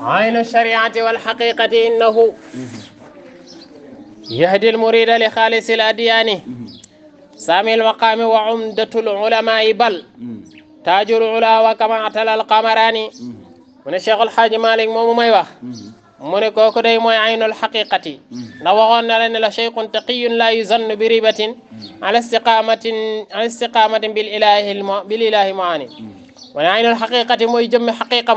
عين الشريعة والحقيقة إنه يهدي المريد لخالص الأديان سامي المقام وعمدة العلماء بل تاج العلا وكما اعتلى القمران من الشيخ الحاج مالك مومو ماي واخ من كوكو داي موي عين الحقيقة نوغون لنا شيخ تقي لا يظن بريبة على استقامة بالإله معاني وعين الحقيقة موي جم حقيقة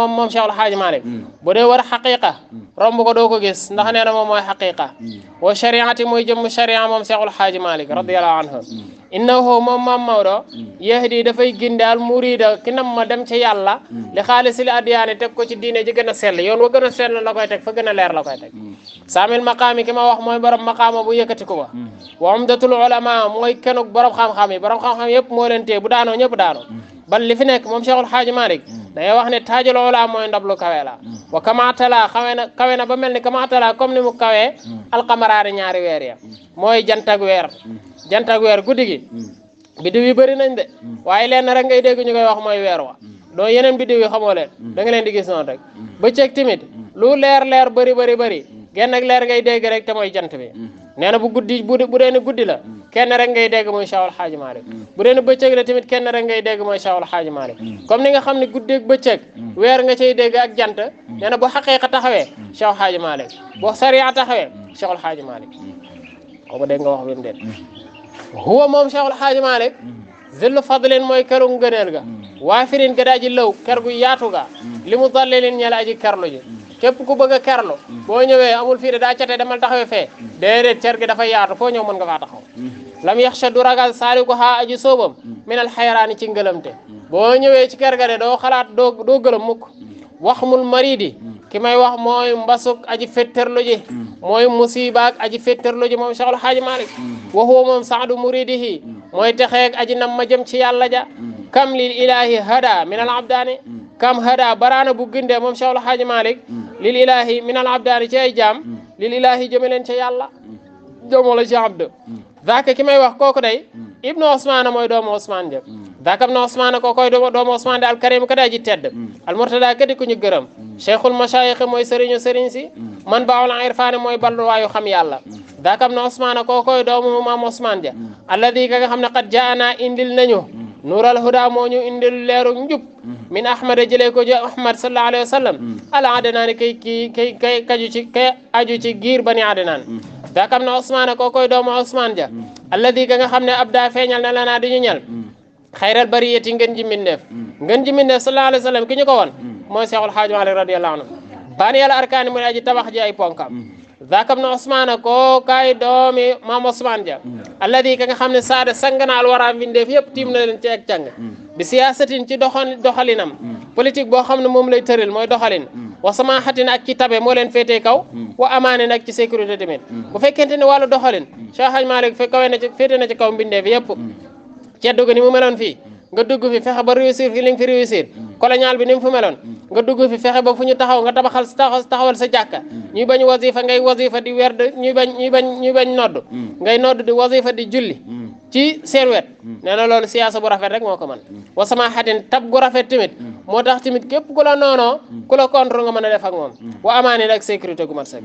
موم شيخ الحاج مالك بودي ور حقيقة رومب كو دوكو غيس ndax neena mom moy حقيقة وشريعة موي جم شريعة موم شيخ الحاج مالك رضي الله عنه إنه مم مودو يهدي دا فاي غيندال مريد كنم ما دم سي يالا li خالص الاديان تك كو سي دين جي گنا سل يون و گنا سل لا koy tek fa gëna leer la koy tek سامي المقام كما wax moy borom maqama bu yëkëti ko ba وعمدة العلماء moy kenuk borom xam-xam yi borom xam-xam yépp mo leen té bu daano ñëpp daano bal li fi nek mom Cheikhul Hadji Malick day wax ne taajul ula moy ndab lu kawe la wa kama tala kawe na ba melni kama tala comme ni mu kawe alqamaraani ñaari weer ya moy jant ak weer guddigi biddiw yi bari nañ de waye leen rek ngay dégg ñu koy wax moy weer wa do yeneen biddiw yi xamoo leen da nga leen di gis non rek bëccëg timit lu leer bari genn ak leer ngay dégg rek te moy jant bi neena bu guddi bu deene guddi la kenn rek ngay dégg moy Cheikhul Hadji Malick bu deene bëccëg la tamit kenn rek ngay dégg moy Cheikhul Hadji Malick comme ni nga xamni guddi ak bëccëg weer nga cey dégg ak jant neena bu haqiqa taxawé Cheikhul Hadji Malick bu sariya taxawé Cheikhul Hadji Malick ko ba dégg nga wax bi ndet huwa mom Cheikhul Hadji Malick zillu fadlin moy keru ngeenel ga waafirin gadaaji law ker gu yaatu ga limu dallelin ñala aji kerlu ji képp ku bëgg a kerlu boo ñëwee amul fii de daa cate demal taxawee fee déedéet cer gi dafa yaatu foo ñëw mën nga faa taxaw lam yaxsha du ragal saaliku haa aji soobam min al xayraani ci ngëlamte boo ñëwee ci ker ga de doo xalaat doo gëlëm mukk waxmul maridi ki may wax mooy mbasuk aji fetterlu ji mooy musibaak aji fetterlu ji moom Cheikhul Hadji Malick wa huwa moom saadu muridihi mooy texeeg aji nam ma jëm ci yàlla ja kam lil ilahi hada min al abdaani kam hada barana bu ginde moom Cheikhul Hadji Malick lil ilahi min al abdaani ci ay jaam lil ilahi jëme leen ca yàlla doomu la ci abd zaka ki may wax kooku day ibnu Ousmane mooy doomu Ousmane jëp zaka ibnu Ousmane kookoy doomu Ousmane de al karim ka daa ji tedd al murtada kadi ku ñu gërëm cheikhul mashayikh mooy sëriñu sëriñ si man baawul irfaani mooy balluwaayu xam yàlla zaka ibnu Ousmane kookoy doomu maam Ousmane ja alladi ka nga xam ne qad jaana indil nañu nuural huda moo ñu indil leeru njub min ahmad jëlee ko ji ahmad sallallahu alayhi wa sallam ala adnaan kay aju ci giir bani adnaan dakam na Ousmane kookoy doomu Ousmane ja alladi ka nga xam ne abda feeñal na lanaa di ñu ñal xayral bariyati ngeen ji mbindeef sallallahu alayhi wa sallam ki ñu ko woon mooy Cheikhul Hadji Malick radiyallahu anhu bani yàlla arkaani mu ne aji tabax ji ay ponkam zakam na Ousmane kookaay doomi maam Ousmane ja alladi ka nga xam ne saada sangana al wara mbindeef yëpp tiim na leen ci ak càng bi siyaasatin ci doxalinam politique boo xam ne moom lay tëral mooy doxalin wa samahatin ak ci tabe moo leen féetee kaw wa amaane nag ci sécurité tamit bu fekkente ne wàllu doxalin Cheikh Hadji Malick kawe na ci féete na ci kaw mbindeef yëpp ceddu ga ni mu meloon fii nga dugg fi fexe ba réussir fi li nga fi réussir colonial bi ni mu fu meloon nga dugg fi fexe ba fu ñu taxaw nga taxawal sa jàkka ñuy bañ wasifa ngay wasifa di werd ñuy bañ nodd ngay nodd di wasifa di julli ci seen wet nee na loolu siyaasa bu rafet rek moo ko mën wa sama xatin tab gu rafet tamit moo tax tamit képp ku la noonoo ku la contre nga mën a def ak moom wa amaani nag sécurité gu mat sëkk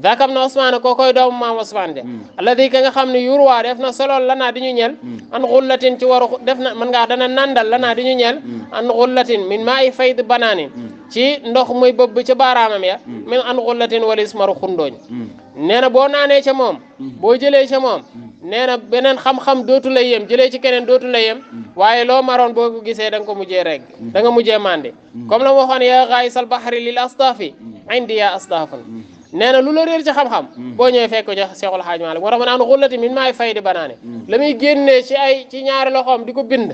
zakam na Ousmane kookoy doomu maam Ousmane de alladi ka nga xam ne yurwaa def na solool lanaa di ñu ñeel an xullatin ci waru def na mën ngaa dana nandal lanaa di ñu ñeel an xullatin min maa i fayd banaanin ci ndox muy bëbb ca baaraamam ya min an xullatin walis maru xundooñ nee na boo naanee ca moom boo jëlee ca moom nee na beneen xam-xam dootu la yem jëlee ci keneen dootu la yem waaye loo maroon boo ko gisee da nga ko mujjee rek da nga mujjee mandi comme la ma waxoon ya gaayisal bahri lil astafi indi ya astafan nee na lu la réer ci xam-xam boo ñëwee fekk ko jox Cheikhul Hadji Malick moo tax ma naan xullati min maay fay di banaane la muy génnee ci ñaari loxoom di ko bind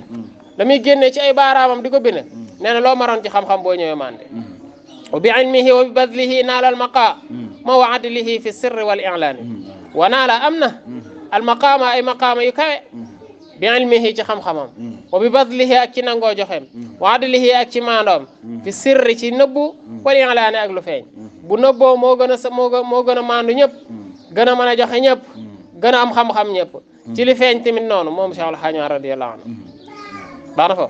la muy génnee ci ay baaraamam di ko bind nee na loo maroon ci xam-xam boo ñëwee mandi wa bi ilmihi wa bi badlihi naala al maqa ma wa adlihi fi sirri wal i'laani wa naala am na al maqaama ay maqaama yu kawe bi ilmihi ci xam-xamam wa bi badlihi ak ci nangoo joxeem wa adlihi ak ci maandoom fi sirri ci nëbbu wal i'laani ak lu feeñ bu nëbboo moo gën a maandu ñëpp gën a mën a joxe ñëpp gën a am xam-xam ñëpp ci li feeñ tamit noonu moom Cheikhul Hadji radiyallahu anhu baax na fa